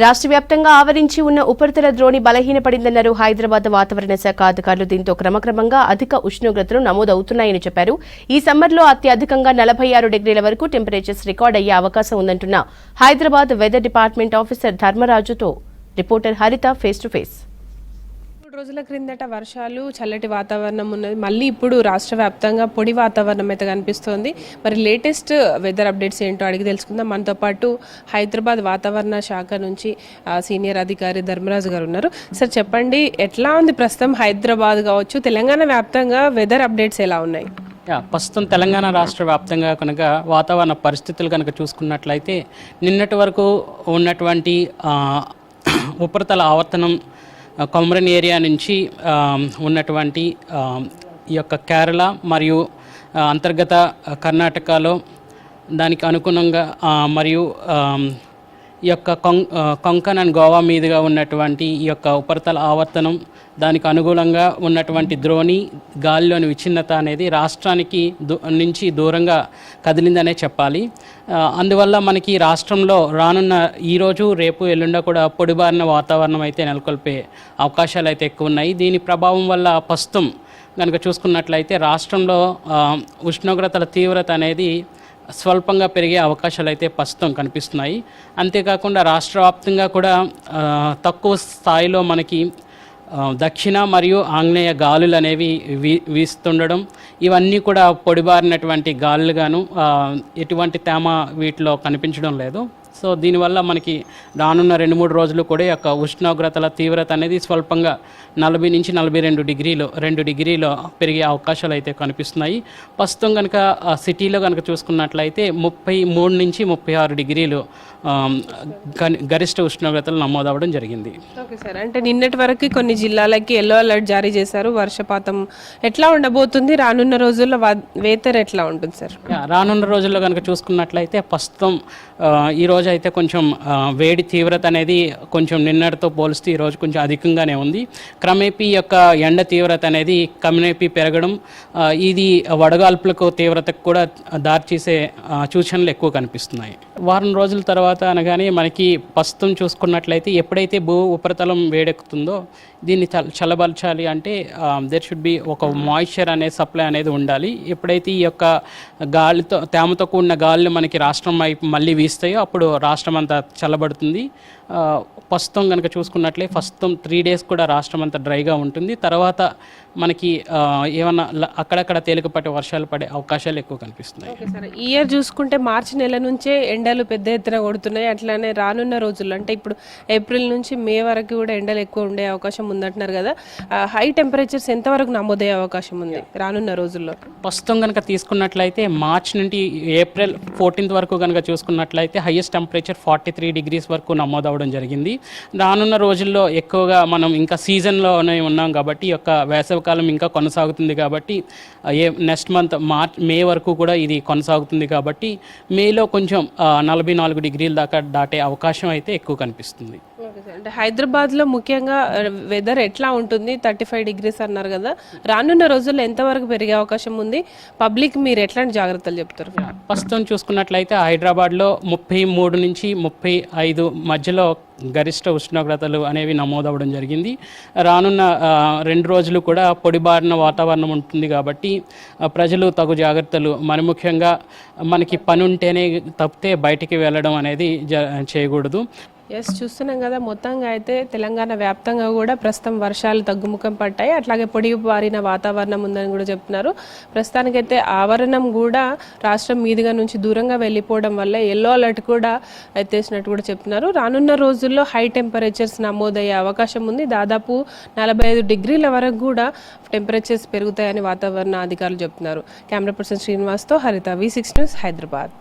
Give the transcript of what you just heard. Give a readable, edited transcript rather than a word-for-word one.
రాష్ట్ర వ్యాప్తంగా ఆవరించి ఉన్న ఉపరితల ద్రోణి బలహీనపడిందన్నారు హైదరాబాద్ వాతావరణ శాఖ అధికారులు. దీంతో క్రమక్రమంగా అధిక ఉష్ణోగ్రతలు నమోదవుతున్నాయని చెప్పారు. ఈ సమ్మర్లో అత్యధికంగా 46 డిగ్రీల వరకు టెంపరేచర్స్ రికార్డ్ అయ్యే అవకాశం ఉందంటున్న హైదరాబాద్ వెదర్ డిపార్ట్మెంట్ ఆఫీసర్ ధర్మరాజుతో reporter Haritha face to face. 3 రోజుల క్రిందట వర్షాలు, చల్లటి వాతావరణం ఉన్నది. మళ్ళీ ఇప్పుడు రాష్ట్ర వ్యాప్తంగా పొడి వాతావరణం అయితే కనిపిస్తోంది. మరి లేటెస్ట్ వెదర్ అప్డేట్స్ ఏంటో అడిగి తెలుసుకుందాం. మనతో పాటు హైదరాబాద్ వాతావరణ శాఖ నుంచి సీనియర్ అధికారి ధర్మరాజు గారు ఉన్నారు. సార్ చెప్పండి, ఎట్లా ఉంది ప్రస్తుతం హైదరాబాద్ కావచ్చు, తెలంగాణ వ్యాప్తంగా వెదర్ అప్డేట్స్ ఎలా ఉన్నాయి? ప్రస్తుతం తెలంగాణ రాష్ట్ర వ్యాప్తంగా కనుక వాతావరణ పరిస్థితులు కనుక చూసుకున్నట్లయితే నిన్నటి వరకు ఉన్నటువంటి ఉపరితల ఆవర్తనం కొమరన్ ఏరియా నుంచి ఉన్నటువంటి ఈ యొక్క కేరళ మరియు అంతర్గత కర్ణాటకలో దానికి అనుగుణంగా మరియు ఈ యొక్క కొంకన్ అండ్ గోవా మీదుగా ఉన్నటువంటి ఈ యొక్క ఉపరితల ఆవర్తనం దానికి అనుగుణంగా ఉన్నటువంటి ద్రోణి గాలిలోని విచ్ఛిన్నత అనేది రాష్ట్రానికి నుంచి దూరంగా కదిలిందనే చెప్పాలి. అందువల్ల మనకి రాష్ట్రంలో రానున్న ఈరోజు రేపు ఎల్లుండ కూడా పొడిబారిన వాతావరణం అయితే నెలకొల్పే అవకాశాలు అయితే ఎక్కువ ఉన్నాయి. దీని ప్రభావం వల్ల ప్రస్తుతం కనుక చూసుకున్నట్లయితే రాష్ట్రంలో ఉష్ణోగ్రతల తీవ్రత అనేది స్వల్పంగా పెరిగే అవకాశాలు అయితే ప్రస్తుతం కనిపిస్తున్నాయి. అంతేకాకుండా రాష్ట్ర వ్యాప్తంగా కూడా తక్కువ స్థాయిలో మనకి దక్షిణ మరియు ఆగ్నేయ గాలులు అనేవి వీస్తుండడం, ఇవన్నీ కూడా పొడిబారినటువంటి గాలులుగాను ఎటువంటి తేమ వీటిలో కనిపించడం లేదు. సో దీనివల్ల మనకి రానున్న 2-3 రోజులు కూడా యొక్క ఉష్ణోగ్రతల తీవ్రత అనేది స్వల్పంగా 40 నుంచి 42 డిగ్రీలు పెరిగే అవకాశాలు అయితే కనిపిస్తున్నాయి. ప్రస్తుతం కనుక సిటీలో కనుక చూసుకున్నట్లయితే 33 నుంచి 36 డిగ్రీలు గరిష్ట ఉష్ణోగ్రతలు నమోదవడం జరిగింది. ఓకే సార్, అంటే నిన్నటి వరకు కొన్ని జిల్లాలకి ఎల్లో అలర్ట్ జారీ చేశారు. వర్షపాతం ఎట్లా ఉండబోతుంది? రానున్న రోజుల్లో వెదర్ ఎట్లా ఉంటుంది సార్? రానున్న రోజుల్లో కనుక చూసుకున్నట్లయితే ప్రస్తుతం ఈరోజు అయితే కొంచెం వేడి తీవ్రత అనేది కొంచెం నిన్నటితో పోలిస్తే ఈరోజు కొంచెం అధికంగానే ఉంది. క్రమేపీ యొక్క ఎండ తీవ్రత అనేది క్రమేపీ పెరగడం, ఇది వడగాల్పులకు తీవ్రతకు కూడా దారితీసే సూచనలు ఎక్కువ కనిపిస్తున్నాయి. వారం రోజుల తర్వాత అనగానే మనకి ప్రస్తుతం చూసుకున్నట్లయితే ఎప్పుడైతే భూ ఉపరితలం వేడెక్కుతుందో దీన్ని చల్లబరచాలి అంటే దేర్ షుడ్ బి ఒక మాయిశ్చర్ అనే సప్లై అనేది ఉండాలి. ఎప్పుడైతే ఈ యొక్క గాలితో తేమతో కూడిన గాలులు మనకి రాష్ట్రం మళ్ళీ వీస్తాయో అప్పుడు రాష్ట్రం అంతా చల్లబడుతుంది. ప్రస్తుతం కనుక చూసుకున్నట్లయితే ప్రస్తుతం 3 డేస్ కూడా రాష్ట్రం అంతా డ్రైగా ఉంటుంది. తర్వాత మనకి ఏమన్నా అక్కడక్కడ తేలికపాటి వర్షాలు పడే అవకాశాలు ఎక్కువ కనిపిస్తున్నాయి. ఓకే సార్, ఈ ఇయర్ చూసుకుంటే మార్చి నెల నుంచే ఎండలు పెద్ద ఎత్తున కొడుతున్నాయి. అట్లానే రానున్న రోజుల్లో అంటే ఇప్పుడు ఏప్రిల్ నుంచి మే వరకు కూడా ఎండలు ఎక్కువ ఉండే అవకాశం ఉందంటున్నారు కదా. హై టెంపరేచర్స్ ఎంతవరకు నమోదయ్యే అవకాశం ఉంది రానున్న రోజుల్లో? ప్రస్తుతం కనుక తీసుకున్నట్లయితే మార్చి నుండి ఏప్రిల్ 14th వరకు కనుక చూసుకున్నట్లయితే హైయెస్ట్ టెంపరేచర్ 43 డిగ్రీస్ వరకు నమోదవడం జరిగింది. రానున్న రోజుల్లో ఎక్కువగా మనం ఇంకా సీజన్లోనే ఉన్నాం కాబట్టి ఈ యొక్క వేసవికాలం ఇంకా కొనసాగుతుంది కాబట్టి నెక్స్ట్ మంత్ మే వరకు కూడా ఇది కొనసాగుతుంది కాబట్టి మేలో కొంచెం 44 డిగ్రీల దాకా దాటే అవకాశం అయితే ఎక్కువ కనిపిస్తుంది. అంటే హైదరాబాద్లో ముఖ్యంగా వెదర్ ఎట్లా ఉంటుంది? 35 డిగ్రీస్ అన్నారు కదా, రానున్న రోజుల్లో ఎంతవరకు పెరిగే అవకాశం ఉంది? పబ్లిక్ మీరు ఎట్లాంటి జాగ్రత్తలు చెప్తారు? ప్రస్తుతం చూసుకున్నట్లయితే హైదరాబాద్లో 33 నుంచి 35 మధ్యలో గరిష్ట ఉష్ణోగ్రతలు అనేవి నమోదవడం జరిగింది. రానున్న 2 రోజులు కూడా పొడిబారిన వాతావరణం ఉంటుంది కాబట్టి ప్రజలు తగు జాగ్రత్తలు, మరి ముఖ్యంగా మనకి పని ఉంటేనే తప్పితే బయటికి వెళ్ళడం అనేది చేయకూడదు. ఎస్, చూస్తున్నాం కదా, మొత్తంగా అయితే తెలంగాణ వ్యాప్తంగా కూడా ప్రస్తుతం వర్షాలు తగ్గుముఖం పట్టాయి. అట్లాగే పొడిబారిన వాతావరణం ఉందని కూడా చెప్తున్నారు. ప్రస్తుతానికైతే ఆవరణం కూడా రాష్ట్రం మీదుగా నుంచి దూరంగా వెళ్ళిపోవడం వల్ల ఎల్లో అలర్ట్ కూడా ఎత్తేసినట్టు కూడా చెప్తున్నారు. రానున్న రోజుల్లో హై టెంపరేచర్స్ నమోదయ్యే అవకాశం ఉంది. దాదాపు 45 డిగ్రీల వరకు కూడా టెంపరేచర్స్ పెరుగుతాయని వాతావరణ అధికారులు చెప్తున్నారు. కెమెరా పర్సన్ శ్రీనివాస్తో హరిత, V6 న్యూస్, హైదరాబాద్.